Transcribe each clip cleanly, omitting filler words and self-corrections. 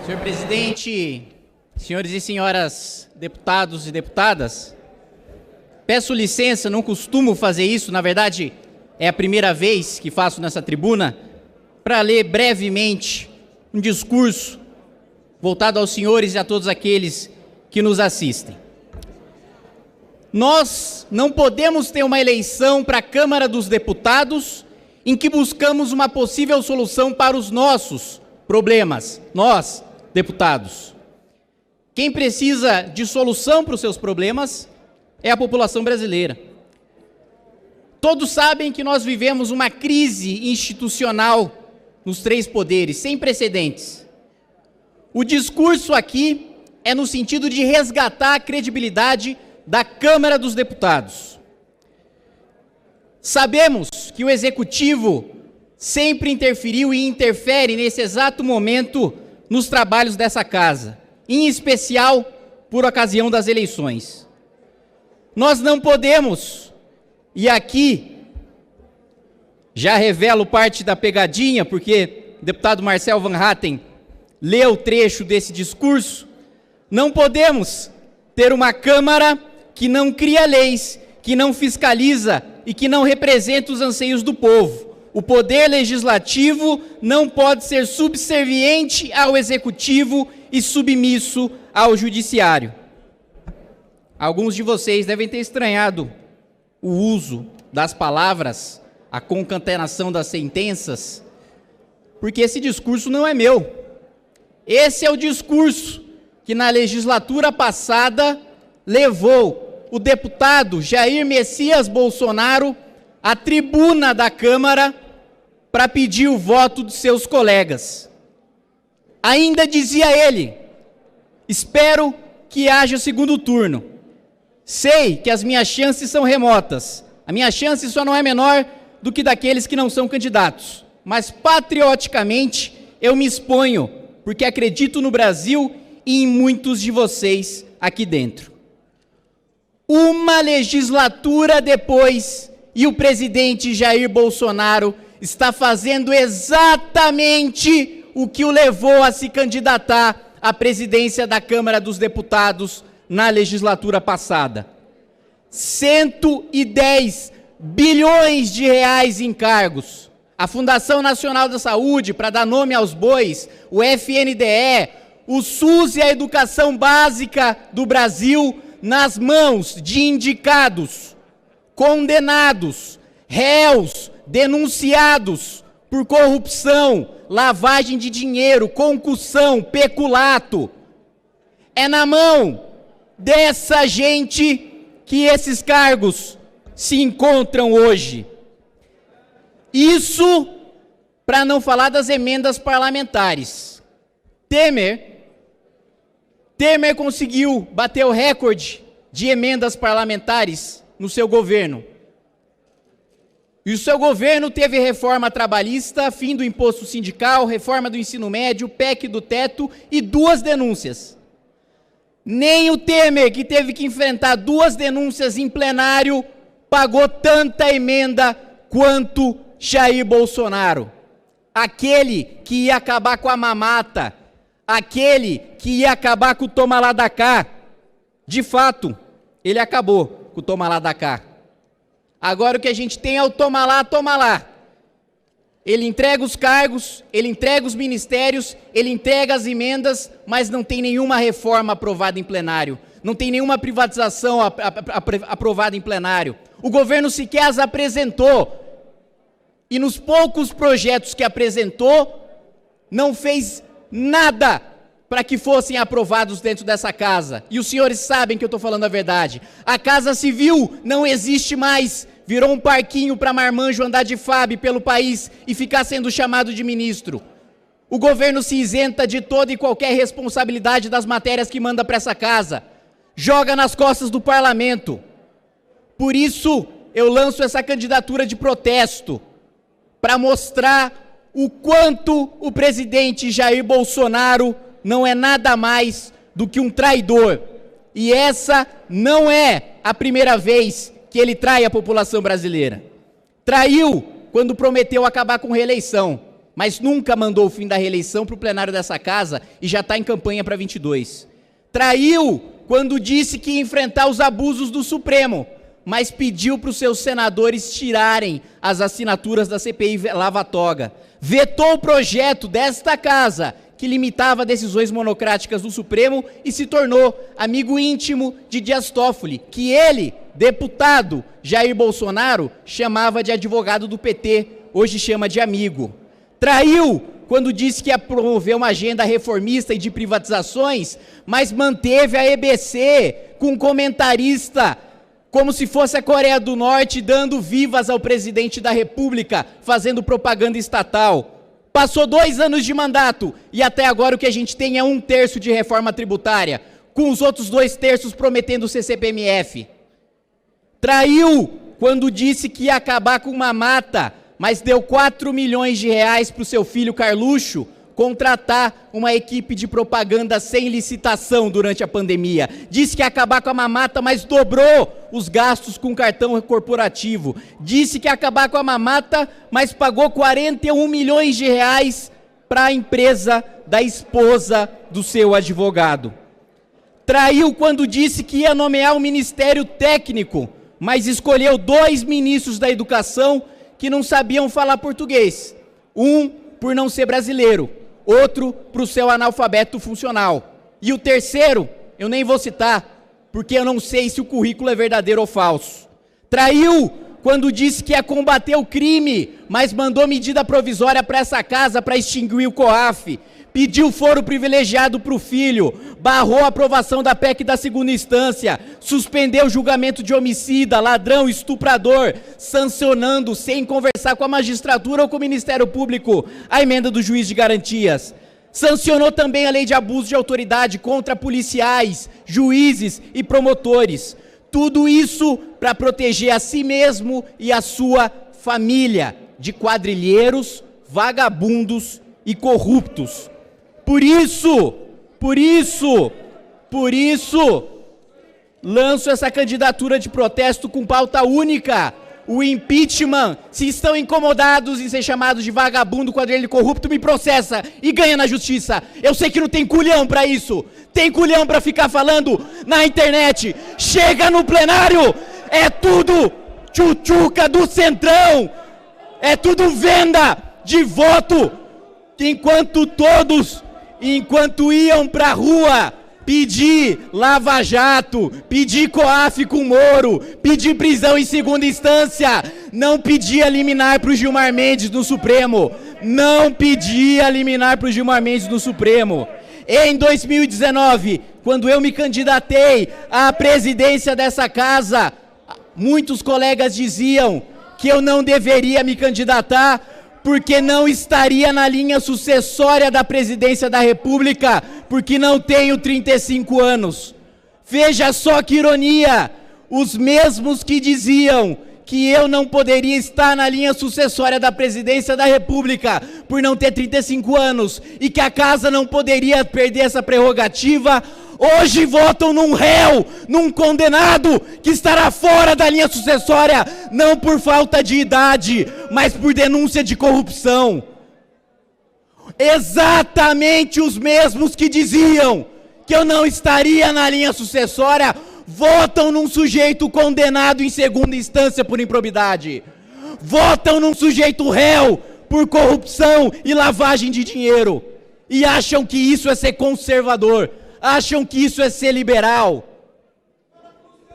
Senhor presidente, senhores e senhoras deputados e deputadas, peço licença, não costumo fazer isso, na verdade é a primeira vez que faço nessa tribuna, para ler brevemente um discurso voltado aos senhores e a todos aqueles que nos assistem. Nós não podemos ter uma eleição para a Câmara dos Deputados em que buscamos uma possível solução para os nossos problemas, nós, deputados. Quem precisa de solução para os seus problemas é a população brasileira. Todos sabem que nós vivemos uma crise institucional nos três poderes, sem precedentes. O discurso aqui é no sentido de resgatar a credibilidade da Câmara dos Deputados. Sabemos que o Executivo sempre interferiu e interfere nesse exato momento nos trabalhos dessa casa, em especial por ocasião das eleições. Nós não podemos, e aqui já revelo parte da pegadinha, porque o deputado Marcel Van Hatten leu o trecho desse discurso, não podemos ter uma Câmara que não cria leis, que não fiscaliza e que não representa os anseios do povo. O poder legislativo não pode ser subserviente ao executivo e submisso ao judiciário. Alguns de vocês devem ter estranhado o uso das palavras, a concatenação das sentenças, porque esse discurso não é meu. Esse é o discurso que na legislatura passada levou o deputado Jair Messias Bolsonaro à tribuna da Câmara para pedir o voto dos seus colegas. Ainda dizia ele: espero que haja segundo turno. Sei que as minhas chances são remotas. A minha chance só não é menor do que daqueles que não são candidatos. Mas patrioticamente eu me exponho, porque acredito no Brasil e em muitos de vocês aqui dentro. Uma legislatura depois, e o presidente Jair Bolsonaro está fazendo exatamente o que o levou a se candidatar à presidência da Câmara dos Deputados na legislatura passada. 110 bilhões de reais em cargos. A Fundação Nacional da Saúde, para dar nome aos bois, o FNDE, o SUS e a educação básica do Brasil nas mãos de indicados, condenados, réus, denunciados por corrupção, lavagem de dinheiro, concussão, peculato. É na mão dessa gente que esses cargos se encontram hoje. Isso para não falar das emendas parlamentares. Temer conseguiu bater o recorde de emendas parlamentares no seu governo. E o seu governo teve reforma trabalhista, fim do imposto sindical, reforma do ensino médio, PEC do teto e 2 denúncias. Nem o Temer, que teve que enfrentar 2 denúncias em plenário, pagou tanta emenda quanto Jair Bolsonaro. Aquele que ia acabar com a mamata, aquele que ia acabar com o toma lá da cá. De fato, ele acabou com o toma lá da cá. Agora o que a gente tem é o toma lá, toma lá. Ele entrega os cargos, ele entrega os ministérios, ele entrega as emendas, mas não tem nenhuma reforma aprovada em plenário. Não tem nenhuma privatização aprovada em plenário. O governo sequer as apresentou. E nos poucos projetos que apresentou, não fez nada para que fossem aprovados dentro dessa casa. E os senhores sabem que eu estou falando a verdade. A Casa Civil não existe mais. Virou um parquinho para marmanjo andar de FAB pelo país e ficar sendo chamado de ministro. O governo se isenta de toda e qualquer responsabilidade das matérias que manda para essa casa. Joga nas costas do parlamento. Por isso, eu lanço essa candidatura de protesto, para mostrar o quanto o presidente Jair Bolsonaro não é nada mais do que um traidor. E essa não é a primeira vez que ele trai a população brasileira. Traiu quando prometeu acabar com reeleição. mas nunca mandou o fim da reeleição para o plenário dessa casa e já está em campanha para 22. Traiu quando disse que ia enfrentar os abusos do Supremo, mas pediu para os seus senadores tirarem as assinaturas da CPI Lava Toga. Vetou o projeto desta casa que limitava decisões monocráticas do Supremo e se tornou amigo íntimo de Dias Toffoli, que ele, deputado Jair Bolsonaro, chamava de advogado do PT, hoje chama de amigo. Traiu quando disse que ia promover uma agenda reformista e de privatizações, mas manteve a EBC com um comentarista como se fosse a Coreia do Norte dando vivas ao presidente da República, fazendo propaganda estatal. Passou 2 anos de mandato e até agora o que a gente tem é 1/3 de reforma tributária, com os outros 2/3 prometendo o CCPMF. Traiu quando disse que ia acabar com uma mata, mas deu 4 milhões de reais para o seu filho Carluxo contratar uma equipe de propaganda sem licitação durante a pandemia. Disse que ia acabar com a mamata, mas dobrou os gastos com cartão corporativo. Disse que ia acabar com a mamata, mas pagou 41 milhões de reais para a empresa da esposa do seu advogado. Traiu quando disse que ia nomear um ministério técnico, mas escolheu 2 ministros da educação que não sabiam falar português. Um por não ser brasileiro, outro para o seu analfabeto funcional. E o terceiro, eu nem vou citar, porque eu não sei se o currículo é verdadeiro ou falso. Traiu quando disse que ia combater o crime, mas mandou medida provisória para essa casa para extinguir o COAF. Pediu foro privilegiado para o filho, barrou a aprovação da PEC da segunda instância, suspendeu o julgamento de homicida, ladrão, estuprador, sancionando, sem conversar com a magistratura ou com o Ministério Público, a emenda do juiz de garantias. Sancionou também a lei de abuso de autoridade contra policiais, juízes e promotores. Tudo isso para proteger a si mesmo e a sua família de quadrilheiros, vagabundos e corruptos. Por isso, lanço essa candidatura de protesto com pauta única, o impeachment. Se estão incomodados em ser chamados de vagabundo, quadrilheiro e corrupto, me processa e ganha na justiça. Eu sei que não tem culhão pra isso, tem culhão pra ficar falando na internet. Chega no plenário, é tudo tchutchuca do Centrão, é tudo venda de voto, enquanto iam pra rua pedir Lava Jato, pedir COAF com Moro, pedir prisão em segunda instância, não pedia liminar para o Gilmar Mendes no Supremo, Em 2019, quando eu me candidatei à presidência dessa casa, muitos colegas diziam que eu não deveria me candidatar porque não estaria na linha sucessória da presidência da República, porque não tenho 35 anos. Veja só que ironia, os mesmos que diziam que eu não poderia estar na linha sucessória da presidência da República por não ter 35 anos e que a casa não poderia perder essa prerrogativa, hoje votam num réu, num condenado que estará fora da linha sucessória, não por falta de idade, mas por denúncia de corrupção. Exatamente os mesmos que diziam que eu não estaria na linha sucessória, votam num sujeito condenado em segunda instância por improbidade. Votam num sujeito réu por corrupção e lavagem de dinheiro. E acham que isso é ser conservador. Acham que isso é ser liberal.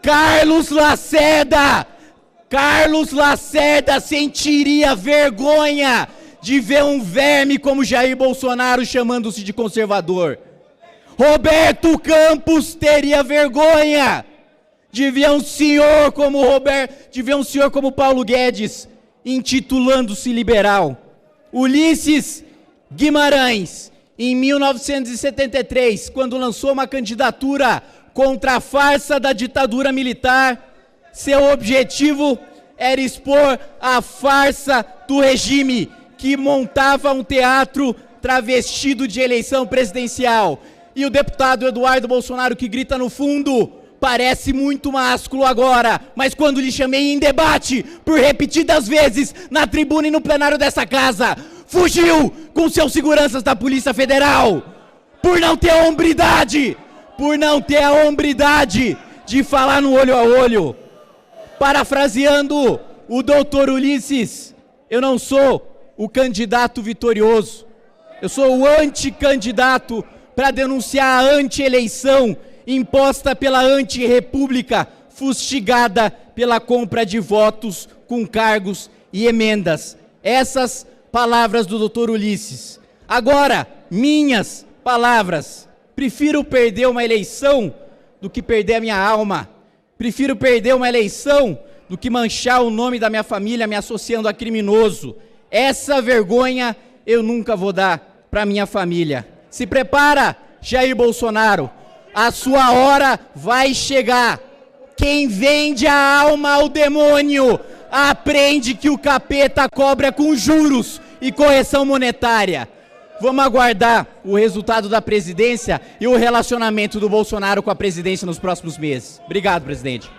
Carlos Lacerda sentiria vergonha de ver um verme como Jair Bolsonaro chamando-se de conservador. Roberto Campos teria vergonha de ver um senhor como Paulo Guedes intitulando-se liberal. Ulisses Guimarães, em 1973, quando lançou uma candidatura contra a farsa da ditadura militar, seu objetivo era expor a farsa do regime que montava um teatro travestido de eleição presidencial. E o deputado Eduardo Bolsonaro, que grita no fundo, parece muito másculo agora, mas quando lhe chamei em debate, por repetidas vezes, na tribuna e no plenário dessa casa, fugiu com seus seguranças da Polícia Federal, por não ter a hombridade, de falar no olho a olho. Parafraseando o doutor Ulisses, eu não sou o candidato vitorioso, eu sou o anticandidato para denunciar a anti-eleição imposta pela anti-república, fustigada pela compra de votos com cargos e emendas. Essas palavras do doutor Ulisses. Agora, minhas palavras. Prefiro perder uma eleição do que perder a minha alma. Prefiro perder uma eleição do que manchar o nome da minha família me associando a criminoso. Essa vergonha eu nunca vou dar para minha família. Se prepara, Jair Bolsonaro. A sua hora vai chegar. Quem vende a alma ao demônio aprende que o capeta cobra com juros e correção monetária. Vamos aguardar o resultado da presidência e o relacionamento do Bolsonaro com a presidência nos próximos meses. Obrigado, presidente.